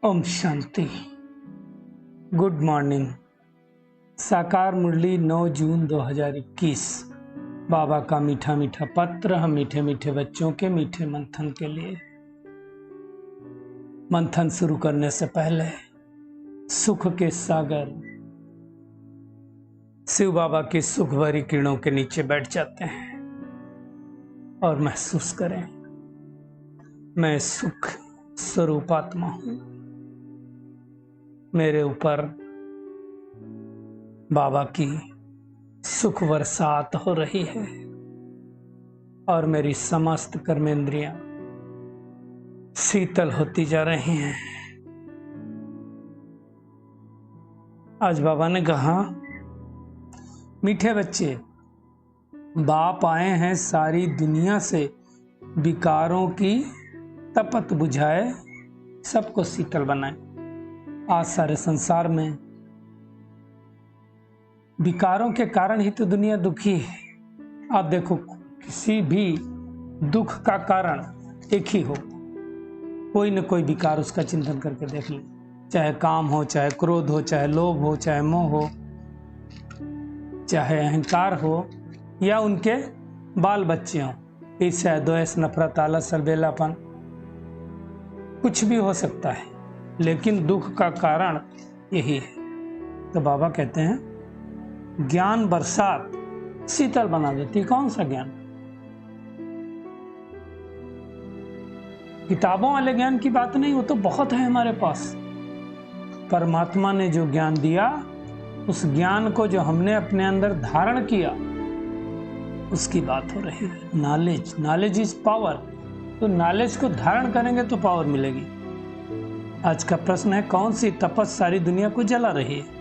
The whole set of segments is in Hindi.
ओम शांति। Good morning. साकार मुरली 9 जून 2021। बाबा का मीठा मीठा पत्र हम मीठे मीठे बच्चों के मीठे मंथन के लिए। मंथन शुरू करने से पहले सुख के सागर शिव बाबा की सुख भरी किरणों के नीचे बैठ जाते हैं और महसूस करें, मैं सुख स्वरूप आत्मा हूं। मेरे ऊपर बाबा की सुख बरसात हो रही है और मेरी समस्त कर्मेंद्रियां शीतल होती जा रही हैं। आज बाबा ने कहा, मीठे बच्चे, बाप आए हैं सारी दुनिया से विकारों की तपत बुझाए, सबको शीतल बनाए। आज सारे संसार में विकारों के कारण ही तो दुनिया दुखी है। आप देखो, किसी भी दुख का कारण एक ही हो, कोई न कोई विकार उसका चिंतन करके देख ले। चाहे काम हो, चाहे क्रोध हो, चाहे लोभ हो, चाहे मोह हो, चाहे अहंकार हो, या उनके बाल बच्चे हों, ईर्ष्या, द्वेष, नफरत, आलस, अलबेलापन, कुछ भी हो सकता है, लेकिन दुख का कारण यही है। तो बाबा कहते हैं ज्ञान बरसात शीतल बना देती। कौन सा ज्ञान? किताबों वाले ज्ञान की बात नहीं, वो तो बहुत है हमारे पास। परमात्मा ने जो ज्ञान दिया, उस ज्ञान को जो हमने अपने अंदर धारण किया, उसकी बात हो रही है। Knowledge is power. तो नॉलेज को धारण करेंगे तो पावर मिलेगी। आज का प्रश्न है, कौन सी तपत सारी दुनिया को जला रही है?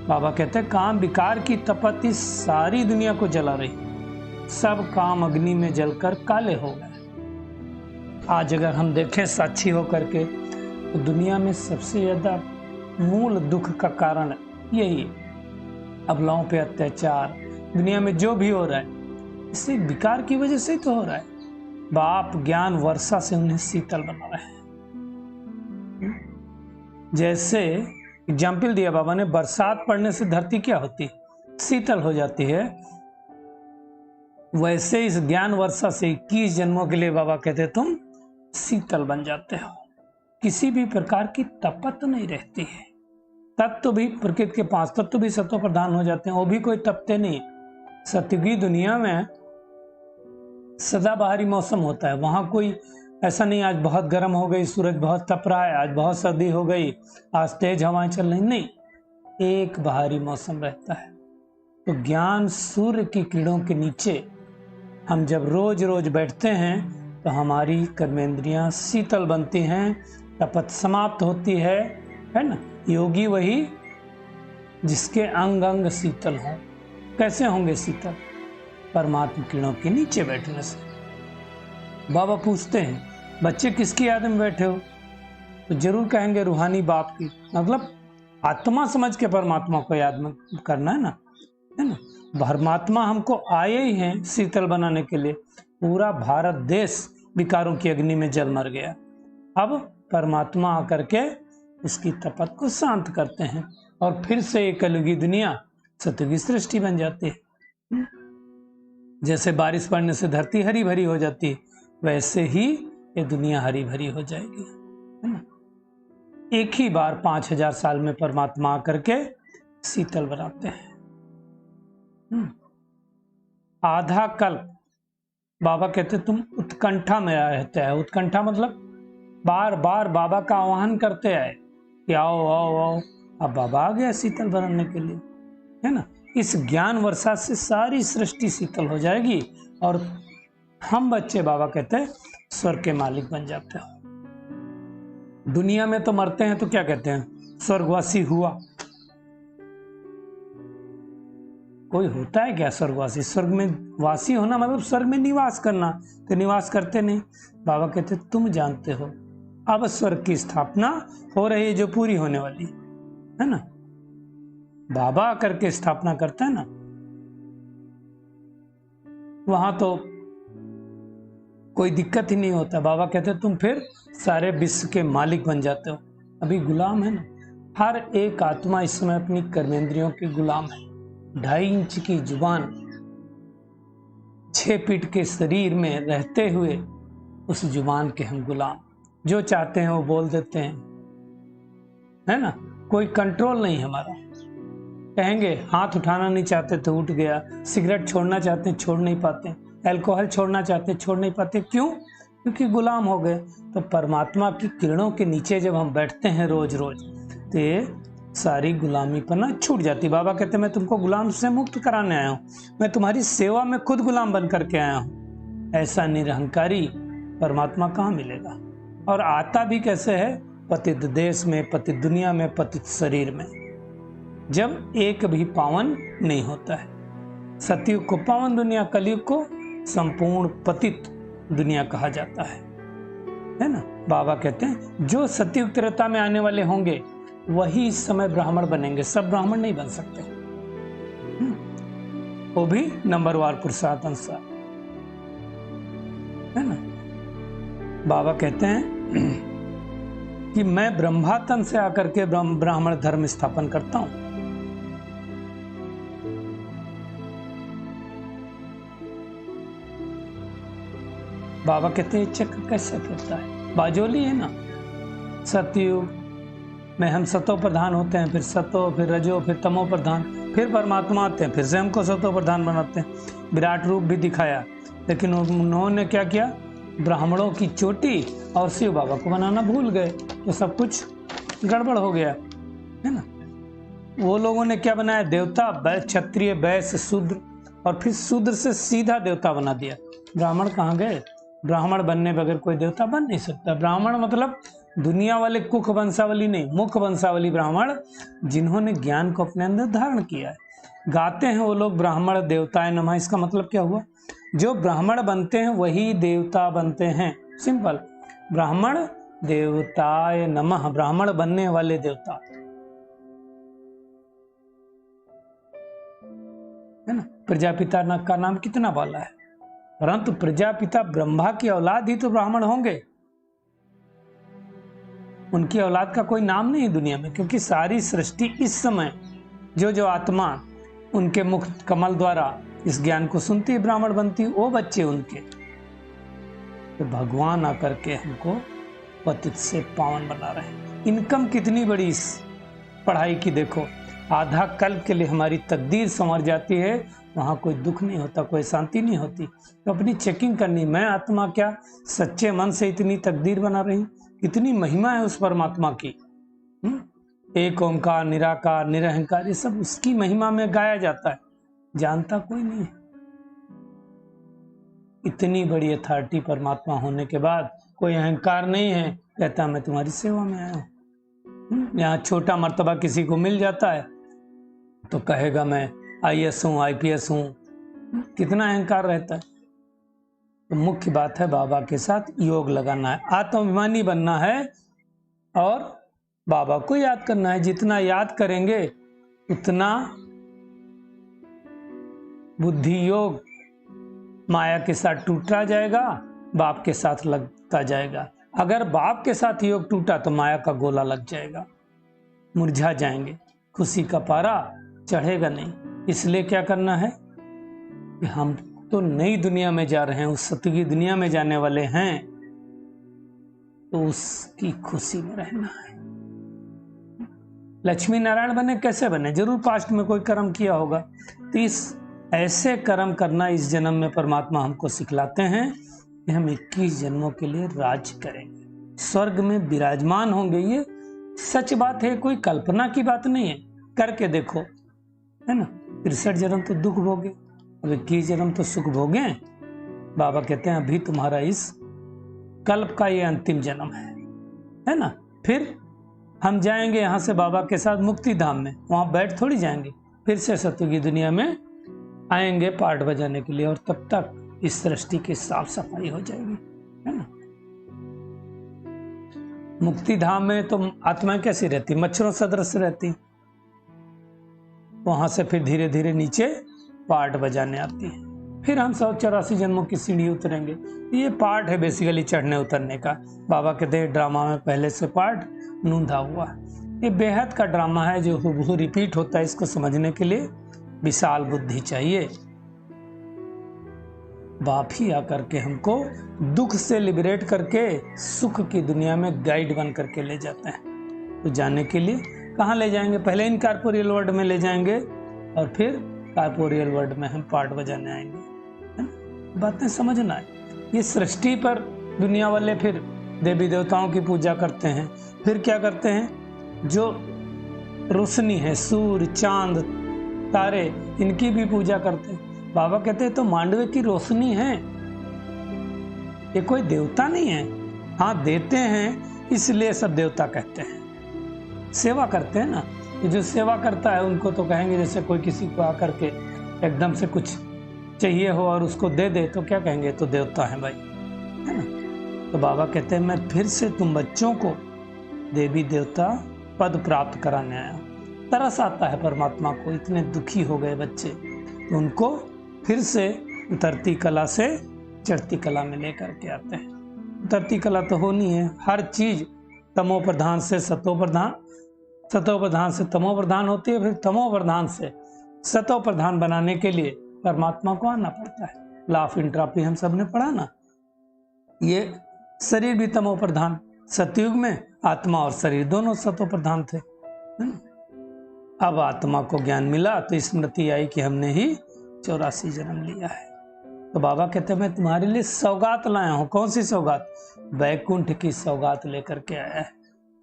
बाबा कहते हैं, काम विकार की तपत इस सारी दुनिया को जला रही है। सब काम अग्नि में जलकर काले हो गए। आज अगर हम देखें साक्षी होकर के, तो दुनिया में सबसे ज्यादा मूल दुख का कारण यही है। अबलाओं पे अत्याचार, दुनिया में जो भी हो रहा है, इसे विकार की वजह से तो हो रहा है। बाप ज्ञान वर्षा से उन्हें शीतल बना रहे हैं। जैसे एग्जाम्पल दिया बाबा ने, बरसात पड़ने से धरती क्या होती? शीतल हो जाती है। वैसे इस ज्ञान वर्षा से 21 जन्मों के लिए बाबा कहते, तुम शीतल बन जाते हो। किसी भी प्रकार की तपत नहीं रहती है। तत्व भी, प्रकृति के 5 तत्व भी सत्व प्रधान हो जाते हैं, वो भी कोई तपते नहीं। सत्युगी दुनिया में सदाबहारी मौसम होता है। वहां कोई ऐसा नहीं, आज बहुत गर्म हो गई, सूरज बहुत तप रहा है, आज बहुत सर्दी हो गई, आज तेज हवाएं चल रही, नहीं। एक बहारी मौसम रहता है। तो ज्ञान सूर्य की किरणों के नीचे हम जब रोज रोज बैठते हैं, तो हमारी कर्मेंद्रियां शीतल बनती हैं, तपत समाप्त होती है ना। योगी वही जिसके अंग अंग शीतल हों। कैसे होंगे शीतल? परमात्मा किरणों के नीचे बैठने से। बाबा पूछते हैं, बच्चे किसकी याद में बैठे हो? तो जरूर कहेंगे रूहानी बाप की। मतलब आत्मा समझ के परमात्मा को याद में करना है ना। परमात्मा हमको आए ही हैं शीतल बनाने के लिए। पूरा भारत देश विकारों की अग्नि में जल मर गया। अब परमात्मा आकर के इसकी तपत को शांत करते हैं और फिर से एक कलयुगी दुनिया सतयुगी सृष्टि बन जाती है। जैसे बारिश पड़ने से धरती हरी भरी हो जाती है, वैसे ही ये दुनिया हरी भरी हो जाएगी, है ना। एक ही बार 5000 साल में परमात्मा आकर के शीतल बनाते हैं। आधा कल्प बाबा कहते, तुम उत्कंठा में रहते हैं। उत्कंठा मतलब बार बार बाबा का आह्वान करते आए कि आओ आओ आओ। अब बाबा आ गया शीतल बनाने के लिए, है ना। इस ज्ञान वर्षा से सारी सृष्टि शीतल हो जाएगी और हम बच्चे, बाबा कहते हैं, स्वर्ग के मालिक बन जाते हो। दुनिया में तो मरते हैं तो क्या कहते हैं? स्वर्गवासी हुआ। कोई होता है क्या स्वर्गवासी? स्वर्ग में वासी होना मतलब स्वर्ग में निवास करना, तो निवास करते नहीं। बाबा कहते, तुम जानते हो अब स्वर्ग की स्थापना हो रही है, जो पूरी होने वाली है ना। बाबा करके स्थापना करता है ना, वहां तो कोई दिक्कत ही नहीं होता। बाबा कहते तुम फिर सारे विश्व के मालिक बन जाते हो। अभी गुलाम है ना। हर एक आत्मा इस समय अपनी कर्मेंद्रियों की गुलाम है। 2.5 इंच की जुबान, 6 फीट के शरीर में रहते हुए उस जुबान के हम गुलाम, जो चाहते हैं वो बोल देते हैं, है ना। कोई कंट्रोल नहीं हमारा। कहेंगे हाथ उठाना नहीं चाहते तो उठ गया, सिगरेट छोड़ना चाहते हैं छोड़ नहीं पाते, अल्कोहल छोड़ना चाहते हैं छोड़ नहीं पाते। क्यों? क्योंकि गुलाम हो गए। तो परमात्मा की किरणों के नीचे जब हम बैठते हैं रोज रोज, तो ये सारी गुलामी पर ना छूट जाती। बाबा कहते हैं मैं तुमको गुलाम से मुक्त कराने आया हूँ, मैं तुम्हारी सेवा में खुद गुलाम बन करके आया हूँ। ऐसा निरहंकारी परमात्मा कहाँ मिलेगा? और आता भी कैसे है? पतित देश में, पतित दुनिया में, पतित शरीर में, जब एक भी पावन नहीं होता है। सतयुग को पावन दुनिया, कलयुग को संपूर्ण पतित दुनिया कहा जाता है ना। बाबा कहते हैं जो सतयुग त्रेता में आने वाले होंगे वही इस समय ब्राह्मण बनेंगे, सब ब्राह्मण नहीं बन सकते। वो भी नंबरवार पुरुषार्थ अनुसार, है ना। बाबा कहते हैं कि मैं ब्रह्मातन से आकर के ब्राह्मण धर्म स्थापन करता हूं। बाबा कहते हैं चक्र कैसे फिरता है? बाजोली है ना। सतयुग में हम सतो प्रधान होते हैं, फिर सतो, फिर रजो, फिर तमो प्रधान, फिर परमात्मा आते हैं, फिर से हमको सतो प्रधान बनाते हैं। विराट रूप भी दिखाया, लेकिन उन्होंने क्या किया? ब्राह्मणों की चोटी और शिव बाबा को बनाना भूल गए, तो सब कुछ गड़बड़ हो गया, है ना। वो लोगों ने क्या बनाया? देवता, क्षत्रिय, वैश्य, शूद्र, और फिर शूद्र से सीधा देवता बना दिया। ब्राह्मण कहाँ गए? ब्राह्मण बनने बगैर कोई देवता बन नहीं सकता। ब्राह्मण मतलब दुनिया वाले कुख वंशावली नहीं, मुख वंशावली ब्राह्मण, जिन्होंने ज्ञान को अपने अंदर धारण किया है। गाते हैं वो लोग ब्राह्मण देवताय नमः। इसका मतलब क्या हुआ? जो ब्राह्मण बनते हैं वही देवता बनते हैं। सिंपल, ब्राह्मण देवताय नमः, ब्राह्मण बनने वाले देवता, है ना। प्रजापिता का नाम कितना बाला है, परंतु प्रजापिता ब्रह्मा की औलाद ही तो ब्राह्मण होंगे। उनकी औलाद का कोई नाम नहीं है दुनिया में, क्योंकि सारी सृष्टि इस समय जो जो आत्मा उनके मुख कमल द्वारा इस ज्ञान को सुनती है, ब्राह्मण बनती, वो बच्चे उनके। तो भगवान आकर के हमको पतित से पावन बना रहे हैं। इनकम कितनी बड़ी इस पढ़ाई की देखो। आधा कल्प के लिए हमारी तकदीर संवर जाती है, वहां कोई दुख नहीं होता, कोई शांति नहीं होती। तो अपनी चेकिंग करनी, मैं आत्मा क्या सच्चे मन से इतनी तकदीर बना रही? कितनी महिमा है उस परमात्मा की। एक ओंकार, निराकार, निरहंकार, ये सब उसकी महिमा में गाया जाता है, जानता कोई नहीं है। इतनी बड़ी अथॉरिटी परमात्मा होने के बाद कोई अहंकार नहीं है, कहता मैं तुम्हारी सेवा में आया हूँ। यहाँ छोटा मर्तबा किसी को मिल जाता है तो कहेगा मैं IAS हूँ, IPS हूँ, कितना अहंकार रहता है। तो मुख्य बात है बाबा के साथ योग लगाना है, आत्माभिमानी बनना है और बाबा को याद करना है। जितना याद करेंगे उतना बुद्धि योग माया के साथ टूटता जाएगा, बाप के साथ लगता जाएगा। अगर बाप के साथ योग टूटा तो माया का गोला लग जाएगा, मुरझा जाएंगे, खुशी का पारा चढ़ेगा नहीं। इसलिए क्या करना है कि हम तो नई दुनिया में जा रहे हैं, उस सतयुगी दुनिया में जाने वाले हैं, तो उसकी खुशी में रहना है। लक्ष्मी नारायण बने कैसे बने? जरूर पास्ट में कोई कर्म किया होगा। तो इस ऐसे कर्म करना इस जन्म में परमात्मा हमको सिखलाते हैं कि हम 21 जन्मों के लिए राज करेंगे, स्वर्ग में विराजमान होंगे। ये सच बात है, कोई कल्पना की बात नहीं है। करके देखो, है ना। 63 जन्म तो दुख भोगे, अब 21 जन्म तो सुख भोगे। बाबा कहते हैं अभी तुम्हारा इस कल्प का ये अंतिम जन्म है ना। फिर हम जाएंगे यहाँ से बाबा के साथ मुक्ति धाम में, वहां बैठ थोड़ी जाएंगे, फिर से सतयुगी दुनिया में आएंगे पाठ बजाने के लिए, और तब तक इस सृष्टि की साफ सफाई हो जाएगी, है ना। मुक्ति धाम में तो आत्माएं कैसी रहती? मच्छरों सदृश रहती। वहां से फिर धीरे धीरे नीचे पाठ बजाने आती है। फिर हम 184 जन्मों की सीढ़ी उतरेंगे। ये पार्ट है बेसिकली चढ़ने उतरने का। बाबा कहते हैं ड्रामा में पहले से पार्ट नूंधा हुआ है। ये बेहद का ड्रामा है जो हूबहू रिपीट होता है। इसको समझने के लिए विशाल बुद्धि चाहिए। बाप ही आकर के हमको दुख से लिबरेट करके सुख की दुनिया में गाइड बन करके ले जाते हैं। तो जाने के लिए कहाँ ले जाएंगे? पहले इन कॉर्पोरियल वर्ल्ड में ले जाएंगे और फिर कॉर्पोरियल वर्ल्ड में हम पार्ट बजाने आएंगे। बातें समझना है। ये सृष्टि पर दुनिया वाले फिर देवी देवताओं की पूजा करते हैं। फिर क्या करते हैं? जो रोशनी है, सूर्य, चांद, तारे, इनकी भी पूजा करते हैं। बाबा कहते हैं तो मांडवे की रोशनी है, ये कोई देवता नहीं है। हाँ, देते हैं इसलिए सब देवता कहते हैं। सेवा करते हैं ना, जो सेवा करता है उनको तो कहेंगे, जैसे कोई किसी को आकर के एकदम से कुछ चाहिए हो और उसको दे दे तो क्या कहेंगे? तो देवता है भाई, है ना। तो बाबा कहते हैं मैं फिर से तुम बच्चों को देवी देवता पद प्राप्त कराने आया। तरस आता है परमात्मा को, इतने दुखी हो गए बच्चे, तो उनको फिर से उतरती कला से चढ़ती कला में लेकर के आते हैं। उतरती कला तो होनी है। हर चीज तमो प्रधान से सतो प्रधान, सतो प्रधान से तमो प्रधान होती है, फिर तमो प्रधान से सतो प्रधान बनाने के लिए परमात्मा को आना पड़ता है। लॉ ऑफ एंट्रोपी हम सब ने पढ़ा ना। ये शरीर भी तमो प्रधान, सतयुग में आत्मा और शरीर दोनों सतो प्रधान थे। अब आत्मा को ज्ञान मिला तो स्मृति आई कि हमने ही 84 जन्म लिया है। तो बाबा कहते हैं मैं तुम्हारे लिए सौगात लाया हूँ। कौन सी सौगात? वैकुंठ की सौगात लेकर के आया है।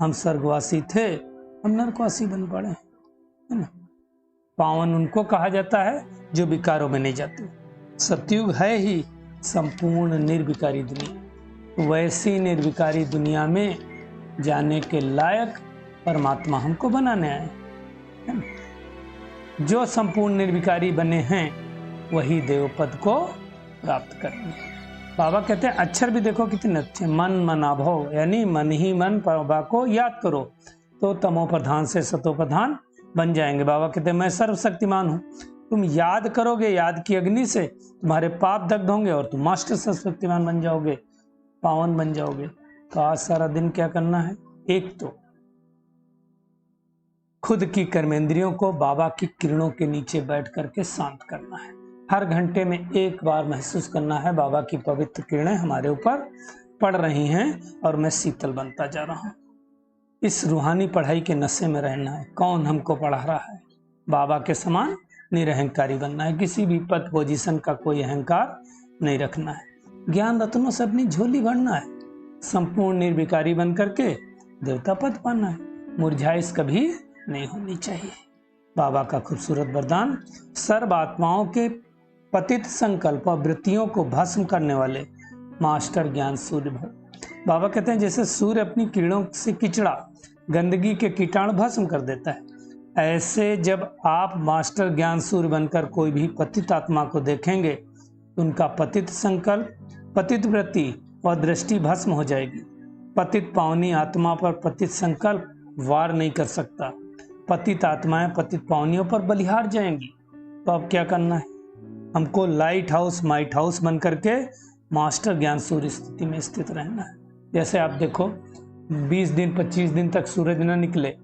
हम स्वर्गवासी थे, हम नरकवासी बन पड़े, है ना। पावन उनको कहा जाता है जो विकारों में नहीं जाते। सतयुग है ही संपूर्ण निर्विकारी दुनिया। वैसी निर्विकारी दुनिया में जाने के लायक परमात्मा हमको बनाने आए, है ना। जो संपूर्ण निर्विकारी बने हैं वही देवपद को प्राप्त करेंगे। बाबा कहते हैं अक्षर भी देखो कितने अच्छे। मन मना भव, यानी मन ही मन बाबा को याद करो तो तमो प्रधान से सतो प्रधान बन जाएंगे। बाबा कहते हैं मैं सर्वशक्तिमान हूँ। तुम याद करोगे, याद की अग्नि से तुम्हारे पाप दग्ध होंगे और तुम मास्टर सर्वशक्तिमान बन जाओगे, पावन बन जाओगे। तो आज सारा दिन क्या करना है? एक तो खुद की कर्मेंद्रियों को बाबा की किरणों के नीचे बैठ करके शांत करना है। हर घंटे में एक बार महसूस करना है बाबा की पवित्र किरणें हमारे ऊपर पड़ रही हैं और मैं शीतल बनता जा रहा हूँ। इस रूहानी पढ़ाई के नशे में रहना है। कौन हमको पढ़ा रहा है? बाबा के समान निरहंकारी बनना है। किसी भी पद पोजीशन का कोई अहंकार नहीं रखना है। ज्ञान रत्नों से अपनी झोली भरना है। संपूर्ण निर्विकारी बन करके देवता पद पाना है। मुरझाइश कभी नहीं होनी चाहिए। बाबा का खूबसूरत वरदान, सर्व आत्माओं के पतित संकल्प और वृत्तियों को भस्म करने वाले मास्टर ज्ञान सूर्य भव। बाबा कहते हैं जैसे सूर्य अपनी किरणों से किचड़ा, गंदगी के कीटाणु भस्म कर देता है, ऐसे जब आप मास्टर ज्ञान सूर्य बनकर कोई भी पतित आत्मा को देखेंगे उनका पतित संकल्प, पतित वृत्ति और दृष्टि भस्म हो जाएगी। पतित पावनी आत्मा पर पतित संकल्प वार नहीं कर सकता। पतित आत्माएं पतित पावनियों पर बलिहार जाएंगी। तो अब क्या करना है? हमको लाइट हाउस माइट हाउस बन करके मास्टर ज्ञान सूर्य स्थिति में स्थित रहना है। जैसे आप देखो 20 दिन 25 दिन तक सूरज न निकले,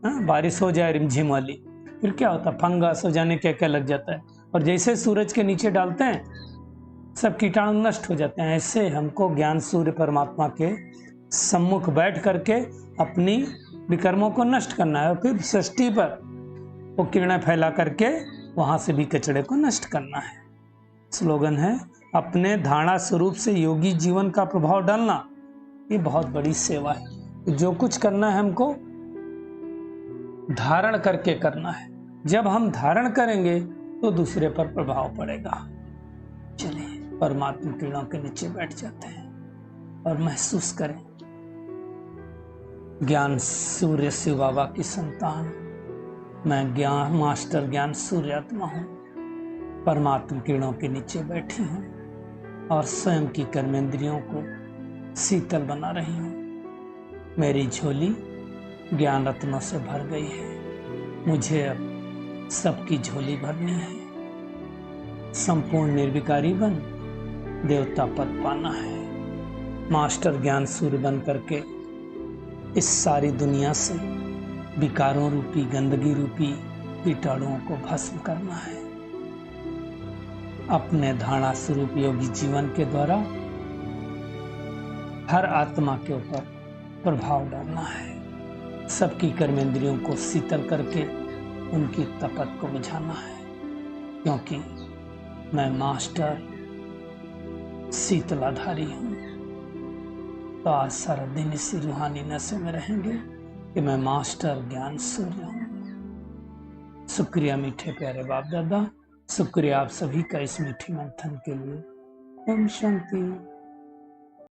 बारिश हो जाए रिमझिम वाली, फिर क्या होता? फंगस हो जाने क्या क्या लग जाता है, और जैसे सूरज के नीचे डालते हैं सब कीटाणु नष्ट हो जाते हैं। ऐसे हमको ज्ञान सूर्य परमात्मा के सम्मुख बैठ करके अपनी विकर्मों को नष्ट करना है और फिर सृष्टि पर वो किरणें फैला करके वहां से भी कचड़े को नष्ट करना है। स्लोगन है अपने धारणा स्वरूप से योगी जीवन का प्रभाव डालना। ये बहुत बड़ी सेवा है। जो कुछ करना है हमको धारण करके करना है। जब हम धारण करेंगे तो दूसरे पर प्रभाव पड़ेगा। चलिए परमात्मा किरणों के नीचे बैठ जाते हैं और महसूस करें ज्ञान सूर्य शिव बाबा की संतान। मैं ज्ञान मास्टर ज्ञान सूर्य आत्मा हूँ। परमात्मा किरणों के नीचे बैठी हूँ और स्वयं की कर्मेंद्रियों को शीतल बना रही हूँ। मेरी झोली ज्ञान रत्नों से भर गई है। मुझे अब सबकी झोली भरनी है। संपूर्ण निर्विकारी बन देवता पद पाना है। मास्टर ज्ञान सूर्य बन करके इस सारी दुनिया से विकारों रूपी गंदगी रूपी कीटाणुओं को भस्म करना है। अपने धारणा स्वरूप योगी जीवन के द्वारा हर आत्मा के ऊपर प्रभाव डालना है। सबकी कर्मेंद्रियों को शीतल करके उनकी तपत को बुझाना है, क्योंकि मैं मास्टर शीतलाधारी हूं। तो आज सारा दिन इसी रूहानी नशे में रहेंगे कि मैं मास्टर ज्ञान सूर्य हूं। शुक्रिया मीठे प्यारे बाप दादा, शुक्रिया आप सभी का इस मीठी मंथन के लिए। ओम शांति।